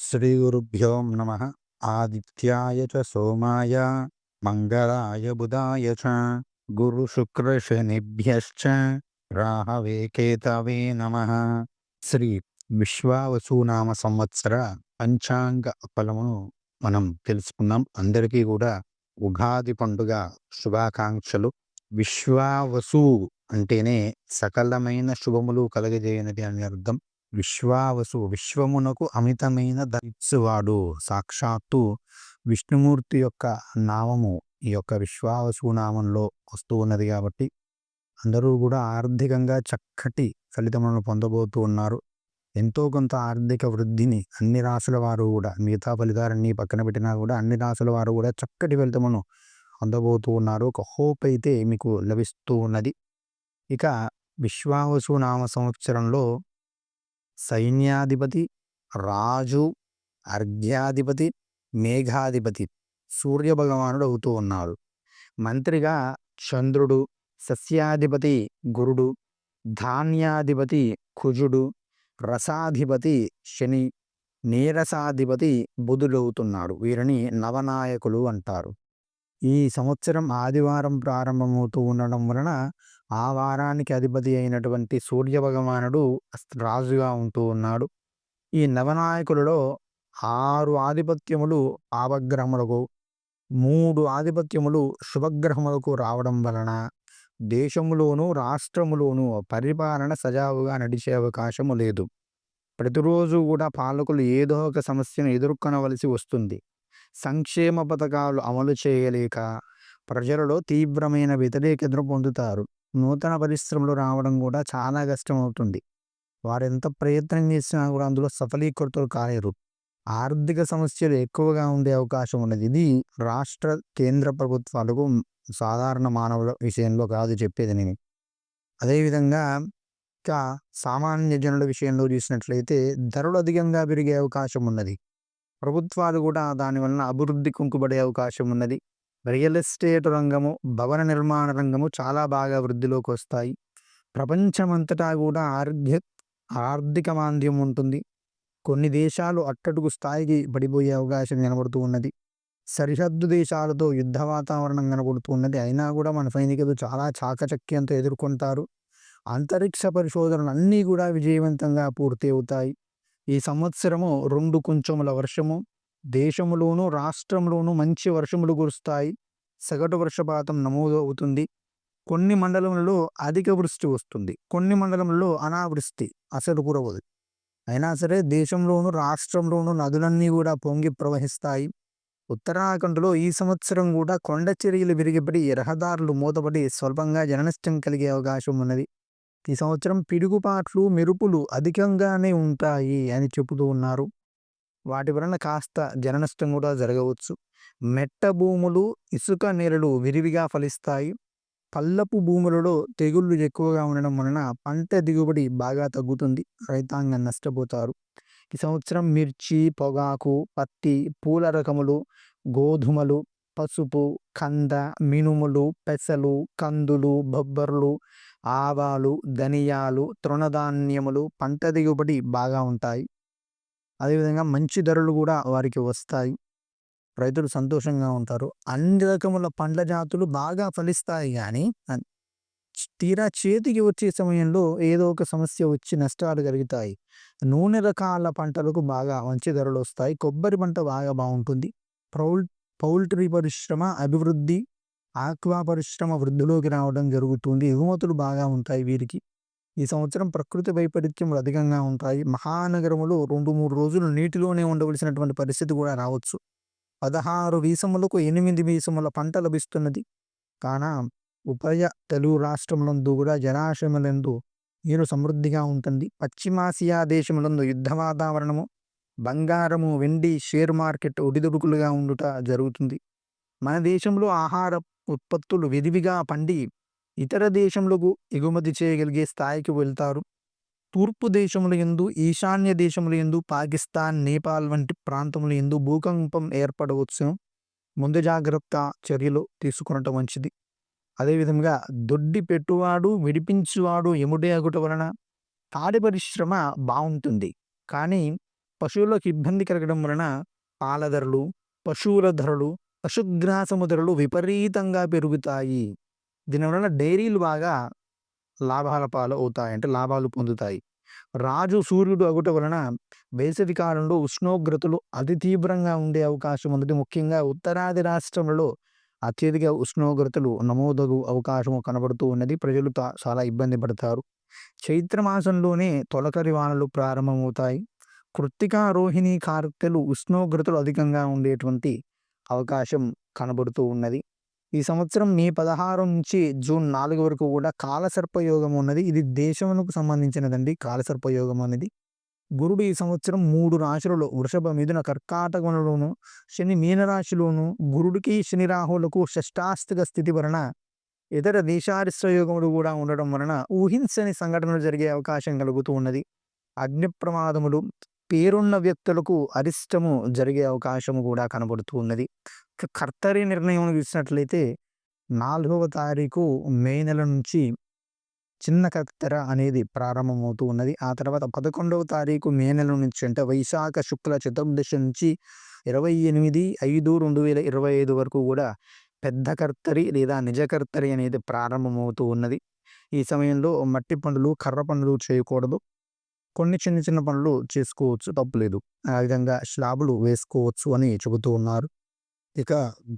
శ్రీగురుభ్యో నమ. ఆదిత్యాయ చ సోమాయ మంగళాయ బుధాయ చ గురుశుక్రశనిభ్యశ్చ రాహవే కేతవే నమ. శ్రీ విశ్వావసునామ సంవత్సర పంచాంగ ఫలమును మనం తెలుసుకుందాం. అందరికీ కూడా ఉగాది పండుగ శుభాకాంక్షలు. విశ్వావసు అంటేనే సకలమైన శుభములు కలగజేయనది అని అర్థం. విశ్వావసు విశ్వమునకు అమితమైన దయనిచ్చువాడు. సాక్షాత్తు విష్ణుమూర్తి యొక్క నామము ఈ యొక్క విశ్వావసు నామంలో వస్తూ ఉన్నది కాబట్టి అందరూ కూడా ఆర్థికంగా చక్కటి ఫలితములను పొందబోతూ ఉన్నారు. ఎంతో కొంత ఆర్థిక వృద్ధిని అన్ని రాసుల వారు కూడా, మిగతా ఫలితాలన్నీ పక్కన పెట్టినా కూడా అన్ని రాసుల వారు కూడా చక్కటి ఫలితమును పొందబోతూ ఉన్నారు. ఒక హోప్ అయితే మీకు లభిస్తూ ఉన్నది. ఇక విశ్వావసు నామ సంవత్సరంలో సైన్యాధిపతి, రాజు, అర్ఘ్యాధిపతి, మేఘాధిపతి సూర్య భగవానుడు అవుతూ ఉన్నారు. మంత్రిగా చంద్రుడు, సస్యాధిపతి గురుడు, ధాన్యాధిపతి కుజుడు, రసాధిపతి శని, నీరసాధిపతి బుధుడు అవుతున్నాడు. వీరిని నవనాయకులు అంటారు. ఈ సంవత్సరం ఆదివారం ప్రారంభమవుతూ ఉండడం వలన ఆ వారానికి అధిపతి అయినటువంటి సూర్య భగవానుడు రాజుగా ఉంటూ ఉన్నాడు. ఈ నవనాయకులలో 6 ఆధిపత్యములు పాపగ్రహములకు, 3 ఆధిపత్యములు శుభగ్రహములకు రావడం వలన దేశములోను రాష్ట్రములోను పరిపాలన సజావుగా నడిచే అవకాశము లేదు. ప్రతిరోజు కూడా పాలకులు ఏదో ఒక సమస్యను ఎదుర్కొనవలసి వస్తుంది. సంక్షేమ పథకాలు అమలు చేయలేక ప్రజలలో తీవ్రమైన వ్యతిరేకతను పొందుతారు. నూతన పరిశ్రమలు రావడం కూడా చాలా కష్టమవుతుంది. వారెంత ప్రయత్నం చేసినా కూడా అందులో సఫలీకృతులు కాలేరు. ఆర్థిక సమస్యలు ఎక్కువగా ఉండే అవకాశం ఉన్నది. ఇది రాష్ట్ర కేంద్ర ప్రభుత్వాలకు, సాధారణ మానవుల విషయంలో కాదు చెప్పేది నేను. అదేవిధంగా ఇంకా సామాన్య జనుల విషయంలో చూసినట్లయితే ధరలు అధికంగా పెరిగే అవకాశం ఉన్నది. ప్రభుత్వాలు కూడా దానివలన అభివృద్ధి కుంకుపడే అవకాశం ఉన్నది. రియల్ ఎస్టేట్ రంగము, భవన నిర్మాణ రంగము చాలా బాగా వృద్ధిలోకి వస్తాయి. ప్రపంచమంతటా కూడా ఆర్థిక మాంద్యం ఉంటుంది. కొన్ని దేశాలు అట్టడుగు స్థాయికి పడిపోయే అవకాశం కనబడుతూ ఉన్నది. సరిహద్దు దేశాలతో యుద్ధ వాతావరణం కనబడుతూ ఉన్నది. అయినా కూడా మన సైనికులు చాలా చాకచక్యంతో ఎదుర్కొంటారు. అంతరిక్ష పరిశోధనలు అన్నీ కూడా విజయవంతంగా పూర్తి అవుతాయి. ఈ సంవత్సరము 2 కుంచముల వర్షము, దేశములోను రాష్ట్రంలోనూ మంచి వర్షములు కురుస్తాయి. సగటు వర్షపాతం నమోదు అవుతుంది. కొన్ని మండలములలో అధిక వృష్టి వస్తుంది, కొన్ని మండలంలో అనావృష్టి అసలు కురవదు. అయినా సరే దేశంలోను రాష్ట్రంలోనూ నదులన్నీ కూడా పొంగి ప్రవహిస్తాయి. ఉత్తరాఖండ్లో ఈ సంవత్సరం కూడా కొండ చర్యలు విరిగిపడి రహదారులు మూతపడి స్వల్పంగా జననష్టం కలిగే అవకాశం ఉన్నది. ఈ సంవత్సరం పిడుగుపాట్లు, మెరుపులు అధికంగానే ఉంటాయి అని చెబుతూ ఉన్నారు. వాటి వలన కాస్త జననష్టం కూడా జరగవచ్చు. మెట్ట భూములు, ఇసుక నేలలు విరివిగా ఫలిస్తాయి. పల్లపు భూములలో తెగుళ్ళు ఎక్కువగా ఉండడం వలన పంట దిగుబడి బాగా తగ్గుతుంది. రైతాంగం నష్టపోతారు. ఈ సంవత్సరం మిర్చి, పొగాకు, పత్తి, పూల రకములు, గోధుమలు, పసుపు, కంద, మినుములు, పెసలు, కందులు, బొబ్బర్లు, ఆవాలు, ధనియాలు, తృణధాన్యములు పంట దిగుబడి బాగా ఉంటాయి. అదేవిధంగా మంచి ధరలు కూడా వారికి వస్తాయి. రైతులు సంతోషంగా ఉంటారు. అన్ని రకముల పండ్ల జాతులు బాగా ఫలిస్తాయి. కానీ తీరా చేతికి వచ్చే సమయంలో ఏదో ఒక సమస్య వచ్చి నష్టాలు కలుగుతాయి. నూనె రకాల పంటలకు బాగా మంచి ధరలు వస్తాయి. కొబ్బరి పంట బాగా బాగుంటుంది. పౌల్ట్రీ పరిశ్రమ అభివృద్ధి, ఆక్వా పరిశ్రమ వృద్ధిలోకి రావడం జరుగుతుంది. ఎగుమతులు బాగా ఉంటాయి వీరికి. ఈ సంవత్సరం ప్రకృతి వైపరీత్యములు అధికంగా ఉంటాయి. మహానగరములు 2-3 రోజులు నీటిలోనే ఉండవలసినటువంటి పరిస్థితి కూడా రావచ్చు. 16 వీసములకు 8 వీసముల పంట లభిస్తున్నది. కాన ఉభయ తెలుగు రాష్ట్రములందు కూడా జలాశయములందు నీరు సమృద్ధిగా ఉంటుంది. పశ్చిమాసియా దేశములందు యుద్ధ వాతావరణము, బంగారము, వెండి, షేర్ మార్కెట్ ఒడిదుడుకులుగా ఉండుట జరుగుతుంది. మన దేశంలో ఆహార ఉత్పత్తులు విరివిగా పండి ఇతర దేశములకు ఎగుమతి చేయగలిగే స్థాయికి వెళ్తారు. తూర్పు దేశముల యందు, ఈశాన్య దేశముల యందు, పాకిస్తాన్, నేపాల్ వంటి ప్రాంతముల యందు భూకంపం ఏర్పడవచ్చు. ముందు జాగ్రత్త చర్యలు తీసుకునటం మంచిది. అదేవిధంగా దొడ్డి పెట్టువాడు విడిపించువాడు ఎముడే అగుట వలన తాడి పరిశ్రమ బాగుంటుంది. కానీ పశువులకు ఇబ్బంది కలగడం వలన పాల ధరలు, పశువుల ధరలు, పశుగ్రాసము ధరలు విపరీతంగా పెరుగుతాయి. దీనివలన డైరీలు బాగా లాభాల పాలు అవుతాయి. అంటే లాభాలు పొందుతాయి. రాజు సూర్యుడు అగుట వలన వేసవి కాలంలో ఉష్ణోగ్రతలు అతి తీవ్రంగా ఉండే అవకాశం ఉంది. ముఖ్యంగా ఉత్తరాది రాష్ట్రాలలో అత్యధిక ఉష్ణోగ్రతలు నమోదగు అవకాశం కనబడుతూ ఉన్నది. ప్రజలు చాలా ఇబ్బంది పడతారు. చైత్ర మాసంలోనే తొలకరి వానలు ప్రారంభమవుతాయి. కృత్తిక, రోహిణి, కార్తెలు ఉష్ణోగ్రతలు అధికంగా ఉండేటువంటి అవకాశం కనబడుతూ ఉన్నది. ఈ సంవత్సరం మే 16 నుంచి జూన్ 4 వరకు కూడా కాలసర్పయోగం ఉన్నది. ఇది దేశమునకు సంబంధించినదండి కాలసర్పయోగం అనేది. గురుడు ఈ సంవత్సరం 3 రాశులలో వృషభ, మిథున, కర్కాటకంలోను, శని మీనరాశిలోను, గురుడికి శని రాహువులకు షష్టాష్టక స్థితి వలన ఇతర దేశారిష్టయోగములు కూడా ఉండడం వలన ఊహించని సంఘటనలు జరిగే అవకాశం కలుగుతూ ఉన్నది. అగ్ని ప్రమాదములు, పేరున్న వ్యక్తులకు అరిష్టము జరిగే అవకాశము కూడా కనబడుతూ ఉన్నది. కర్తరి నిర్ణయం చూసినట్లయితే 4వ తారీఖు మే నెల నుంచి చిన్న కత్తెర అనేది ప్రారంభమవుతూ ఉన్నది. ఆ తర్వాత 11వ తారీఖు మే నెల నుంచి అంటే వైశాఖ శుక్ల చతుర్దశి నుంచి 28/5/2025 వరకు కూడా పెద్ద కర్తరి లేదా నిజ కర్తరి అనేది ప్రారంభమవుతూ ఉన్నది. ఈ సమయంలో మట్టి పనులు, కర్ర పనులు చేయకూడదు. కొన్ని చిన్న చిన్న పనులు చేసుకోవచ్చు, తప్పులేదు. ఆ విధంగా స్లాబులు వేసుకోవచ్చు అని చెబుతూ ఉన్నారు. ఇక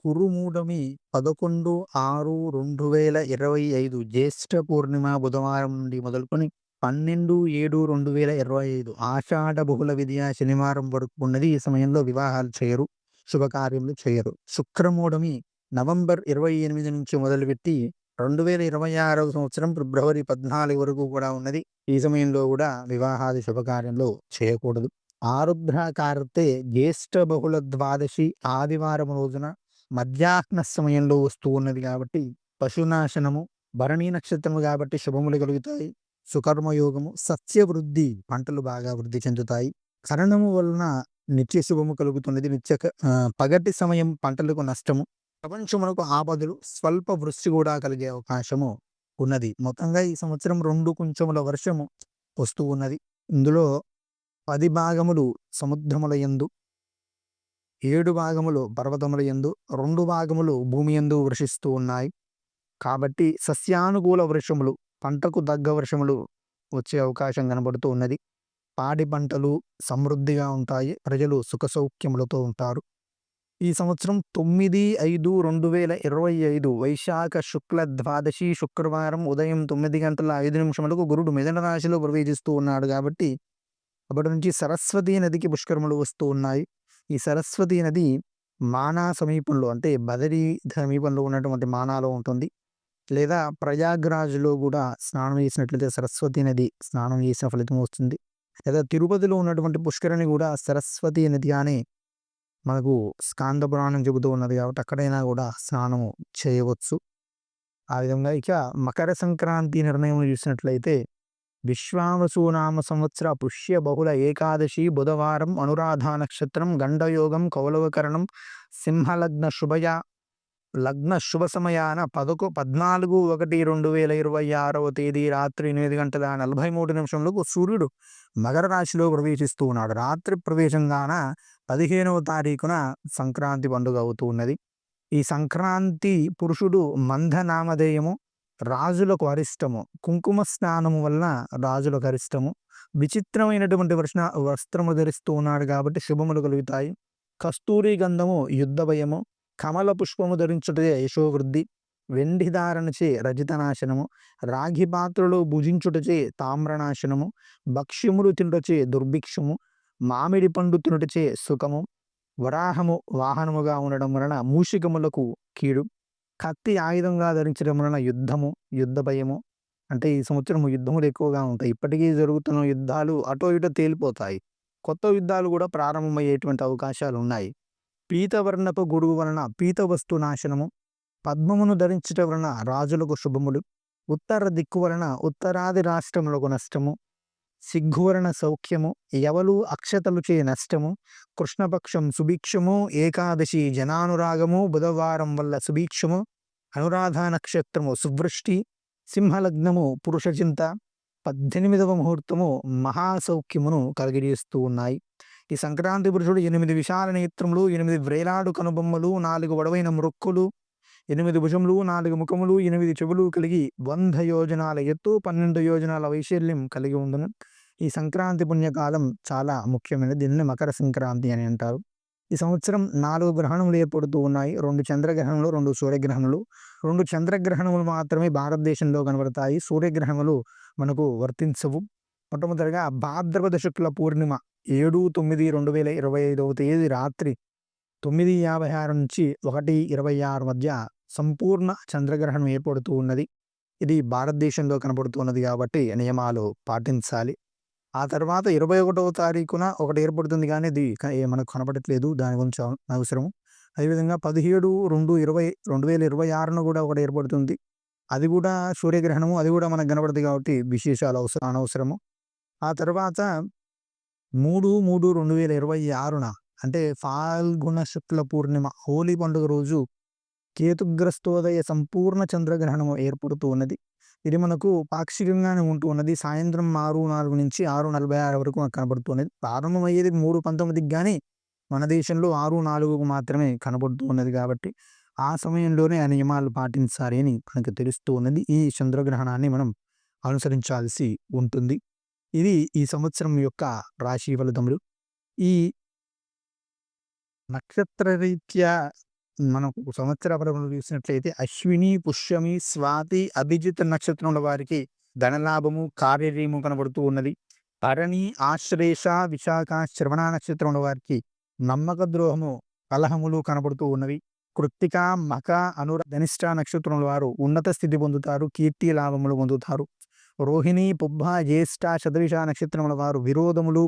గురుమూఢమి 11/6/2025 జ్యేష్ఠ పూర్ణిమ బుధవారం నుండి మొదలుకొని 12/7/2025 ఆషాఢ బహుళ విద్య శనివారం వరకు ఉన్నది. ఈ సమయంలో వివాహాలు చేయరు, శుభకార్యములు చేయరు. శుక్రమూఢమి నవంబర్ 28 నుంచి మొదలుపెట్టి 2026 సంవత్సరం ఫిబ్రవరి 14 వరకు కూడా ఉన్నది. ఈ సమయంలో కూడా వివాహాది శుభకార్యంలో చేయకూడదు. ఆరుద్ర కార్తె జ్యేష్ఠ బహుళ ద్వాదశి ఆదివారం రోజున మధ్యాహ్న సమయంలో వస్తూ ఉన్నది కాబట్టి పశునాశనము, భరణీ నక్షత్రము కాబట్టి శుభములు కలుగుతాయి. సుకర్మయోగము, సస్యవృద్ధి, పంటలు బాగా వృద్ధి చెందుతాయి. కరణము వలన నిత్య శుభము కలుగుతున్నది. పగటి సమయం పంటలకు నష్టము, ప్రపంచమునకు ఆపదలు, స్వల్ప వృష్టి కూడా కలిగే అవకాశము ఉన్నది. మొత్తంగా ఈ సంవత్సరం 2 కొంచెముల వర్షము వస్తూ ఉన్నది. ఇందులో 10 భాగములు సముద్రముల యందు, 7 భాగములు పర్వతముల యందు, 2 భాగములు భూమి యందు వర్షిస్తూ ఉన్నాయి. కాబట్టి సస్యానుకూల వర్షములు, పంటకు తగ్గ వర్షములు వచ్చే అవకాశం కనబడుతూ ఉన్నది. పాడి పంటలు సమృద్ధిగా ఉంటాయి. ప్రజలు సుఖ సౌఖ్యములతో ఉంటారు. ఈ సంవత్సరం 9/5/2025 వైశాఖ శుక్ల ద్వాదశి శుక్రవారం ఉదయం 9:05 గురుడు మిథున రాశిలో ప్రవేశిస్తూ ఉన్నాడు కాబట్టి అప్పటి నుంచి సరస్వతీ నదికి పుష్కరములు వస్తూ ఉన్నాయి. ఈ సరస్వతీ నది మానా సమీపంలో అంటే బదరీ సమీపంలో ఉన్నటువంటి మానాలో ఉంటుంది. లేదా ప్రయాగ్రాజ్లో కూడా స్నానం చేసినట్లయితే సరస్వతీ నది స్నానం చేసిన ఫలితం వస్తుంది. లేదా తిరుపతిలో ఉన్నటువంటి పుష్కరిణి కూడా సరస్వతీ నది అని మనకు స్కాంద పురాణం చెబుతూ ఉన్నది కాబట్టి అక్కడైనా కూడా స్నానము చేయవచ్చు. ఆ విధంగా ఇక మకర సంక్రాంతి నిర్ణయం చూసినట్లయితే విశ్వావసునామ సంవత్సర పుష్య బహుళ ఏకాదశి బుధవారం అనురాధ నక్షత్రం గండయోగం కౌలవకరణం సింహలగ్న లగ్న శుభ సమయాన 14/1/2026 తేదీ రాత్రి 8:43 సూర్యుడు మకర రాశిలో ప్రవేశిస్తూ ఉన్నాడు. రాత్రి ప్రవేశంగాన 15వ తారీఖున సంక్రాంతి పండుగ అవుతూ ఉన్నది. ఈ సంక్రాంతి పురుషుడు మంద నామధేయము, రాజులకు అరిష్టము. కుంకుమ స్నానము వలన రాజులకు అరిష్టము. విచిత్రమైనటువంటి వస్త్రము ధరిస్తూ ఉన్నాడు కాబట్టి శుభములు కలుగుతాయి. కస్తూరి గంధము యుద్ధ భయము, కమల పుష్పము ధరించుటచే యశోవృద్ధి, వెండి ధారణచే రజితనాశనము, రాగి పాత్రలో భుజించుటచే తామ్రనాశనము, భక్ష్యములు తినుటచే దుర్భిక్షము, మామిడి పండు తినుటచే సుఖము, వరాహము వాహనముగా ఉండడం వలన మూషికములకు కీడు, కత్తి ఆయుధంగా ధరించడం వలన యుద్ధము, యుద్ధ భయము. అంటే ఈ సంవత్సరం యుద్ధములు ఎక్కువగా ఉంటాయి. ఇప్పటికీ జరుగుతున్న యుద్ధాలు అటో ఇటో తేలిపోతాయి. కొత్త యుద్ధాలు కూడా ప్రారంభమయ్యేటువంటి అవకాశాలు ఉన్నాయి. పీతవర్ణపు గొడుగు వలన పీత వస్తు నాశనము, పద్మమును ధరించుట వలన రాజులకు శుభములు, ఉత్తర దిక్కు వలన ఉత్తరాది రాష్ట్రములకు నష్టము, సిగ్గువరణ సౌఖ్యము, ఎవలు అక్షతలు చే నష్టము, కృష్ణపక్షం సుభిక్షము, ఏకాదశి జనానురాగము, బుధవారం వల్ల సుభిక్షము, అనురాధ నక్షత్రము సువృష్టి, సింహలగ్నము పురుషచింత, 18వ ముహూర్తము మహాసౌఖ్యమును కలిగజేస్తూ ఉన్నాయి. ఈ సంక్రాంతి పురుషుడు 8 విశాల నేత్రములు, 8 వ్రేలాడు కనుబొమ్మలు, 4 పొడవైన మృక్కులు, 8 భుజములు, 4 ముఖములు, 8 చెవులు కలిగి 100 యోజనాల ఎత్తు, 12 యోజనాల వైశాల్యం కలిగి ఉండును. ఈ సంక్రాంతి పుణ్యకాలం చాలా ముఖ్యమైనది. దీనిని మకర సంక్రాంతి అని అంటారు. ఈ సంవత్సరం 4 గ్రహణములు ఏర్పడుతూ ఉన్నాయి. 2 చంద్రగ్రహణములు, 2 సూర్యగ్రహణములు. 2 చంద్రగ్రహణములు మాత్రమే భారతదేశంలో కనబడతాయి. సూర్యగ్రహణములు మనకు వర్తించవు. మొట్టమొదటిగా భాద్రపద శుక్ల పూర్ణిమ 7/9/2025 తేదీ రాత్రి 9:56 నుంచి 1:26 మధ్య సంపూర్ణ చంద్రగ్రహణం ఏర్పడుతూ ఉన్నది. ఇది భారతదేశంలో కనబడుతున్నది కాబట్టి నియమాలు పాటించాలి. ఆ తర్వాత 21వ తారీఖున ఒకటి ఏర్పడుతుంది కానీ ఇది మనకు కనబడట్లేదు. దాని గురించి అవసరం. అదేవిధంగా 17/2/2026 కూడా ఒకటి ఏర్పడుతుంది. అది కూడా సూర్యగ్రహణము. అది కూడా మనకు కనబడదు కాబట్టి విశేషాలు అనవసరము. ఆ తర్వాత 3/3/2026 అంటే ఫాల్గుణ శుక్ల పూర్ణిమ హోలీ పండుగ రోజు కేతుగ్రస్తోదయ సంపూర్ణ చంద్రగ్రహణం ఏర్పడుతూ ఉన్నది. ఇది మనకు పాక్షికంగానే ఉంటూ ఉన్నది. సాయంత్రం 6:04 నుంచి 6:46 వరకు మనకు కనబడుతున్నది. ప్రారంభమయ్యేది 3:19కి కానీ మన దేశంలో 6:04కు మాత్రమే కనబడుతూ ఉన్నది కాబట్టి ఆ సమయంలోనే ఆ నియమాలు పాటించాలి అని మనకు తెలుస్తూ ఉన్నది. ఈ చంద్రగ్రహణాన్ని మనం అనుసరించాల్సి ఉంటుంది. ఇది ఈ సంవత్సరం యొక్క రాశి ఫలితములు. ఈ నక్షత్ర రీత్యా మనకు సంవత్సర ఫలములు చూసినట్లయితే అశ్విని, పుష్యమి, స్వాతి, అభిజిత్ నక్షత్రముల వారికి ధనలాభము, కార్యరీము కనబడుతూ ఉన్నది. భరణి, ఆశ్లేష, విశాఖ, శ్రవణ నక్షత్రముల వారికి నమ్మక ద్రోహము, కలహములు కనబడుతూ ఉన్నవి. కృత్తిక, మక, ధనిష్ట నక్షత్రముల వారు ఉన్నత స్థితి పొందుతారు, కీర్తి లాభములు పొందుతారు. రోహిణి, పుబ్బ, జ్యేష్ఠ, శతభిష నక్షత్రముల వారు విరోధములు,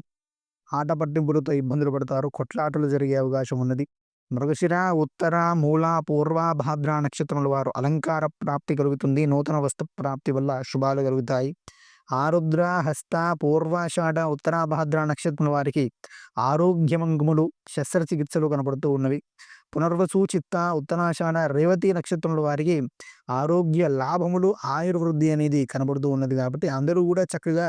ఆట పట్టింపులతో ఇబ్బందులు పడతారు, కొట్లాటలు జరిగే అవకాశం ఉన్నది. మృగశిర, ఉత్తర, మూల, పూర్వ, భాద్ర నక్షత్రముల వారు అలంకార ప్రాప్తి కలుగుతుంది. నూతన వస్తు ప్రాప్తి వల్ల శుభాలు కలుగుతాయి. ఆరుద్ర, హస్త, పూర్వాషాఢ, ఉత్తరాభాద్ర నక్షత్రముల వారికి ఆరోగ్యమంగములు, శస్త్రచికిత్సలు కనబడుతూ ఉన్నవి. పునర్వసు, చిత్త, ఉత్తరాషాఢ, రేవతి నక్షత్రముల వారికి ఆరోగ్య లాభములు, ఆయుర్వృద్ధి అనేది కనబడుతూ ఉన్నది. కాబట్టి అందరూ కూడా చక్కగా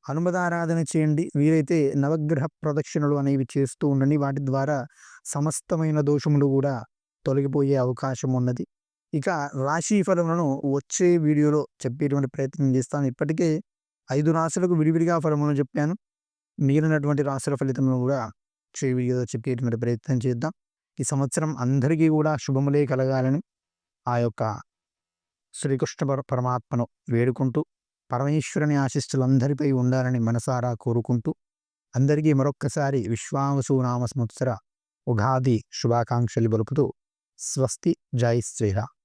హనుమదారాధన చేయండి. వీరైతే నవగ్రహ ప్రదక్షిణలు అనేవి చేస్తూ ఉండండి. వాటి ద్వారా సమస్తమైన దోషములు కూడా తొలగిపోయే అవకాశం ఉన్నది. ఇక రాశి ఫలములను వచ్చే వీడియోలో చెప్పేటువంటి ప్రయత్నం చేస్తాను. ఇప్పటికే 5 రాశులకు విడివిడిగా ఫలములను చెప్పాను. మిగిలినటువంటి రాశుల ఫలితములను కూడా వచ్చే వీడియోలో చెప్పేటువంటి ప్రయత్నం చేద్దాం. ఈ సంవత్సరం అందరికీ కూడా శుభములే కలగాలని ఆ యొక్క శ్రీకృష్ణ పరమాత్మను వేడుకుంటూ, పరమేశ్వరుని ఆశీస్సులు అందరిపై ఉండాలని మనసారా కోరుకుంటూ, అందరికీ మరొక్కసారి విశ్వావసు నామ సంవత్సర ఉగాది శుభాకాంక్షలు పలుకుతూ స్వస్తి. జై శ్రీరామ్.